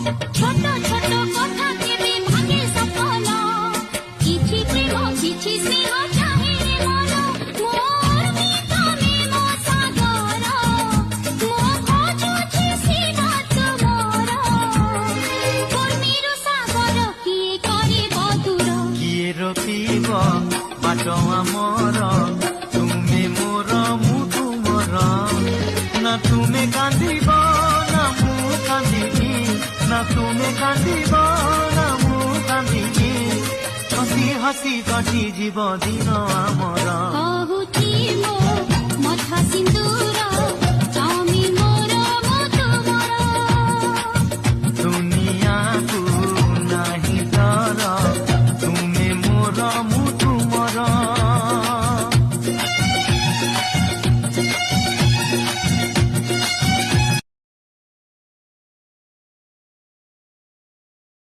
ছোট ছোট কথা ভেবে ভাঙে সফল কিছু প্রেম কিছু স্নেহ চাহে মন মোর ভিতরে মো সাগর মো খোঁজুছি শিব তোমার কর্মীর সাগর কিয়ে করিব দূর কিয়ে রখিব বাট আমার তুমি মোর মু তুমর না তুমি কান্দিব না মু কান্দিবি না তুমি কান্দিব না মু কান্দিবি হসি হসি কটি জীব দিন আমার কহুছি মো মথা সিন্দুর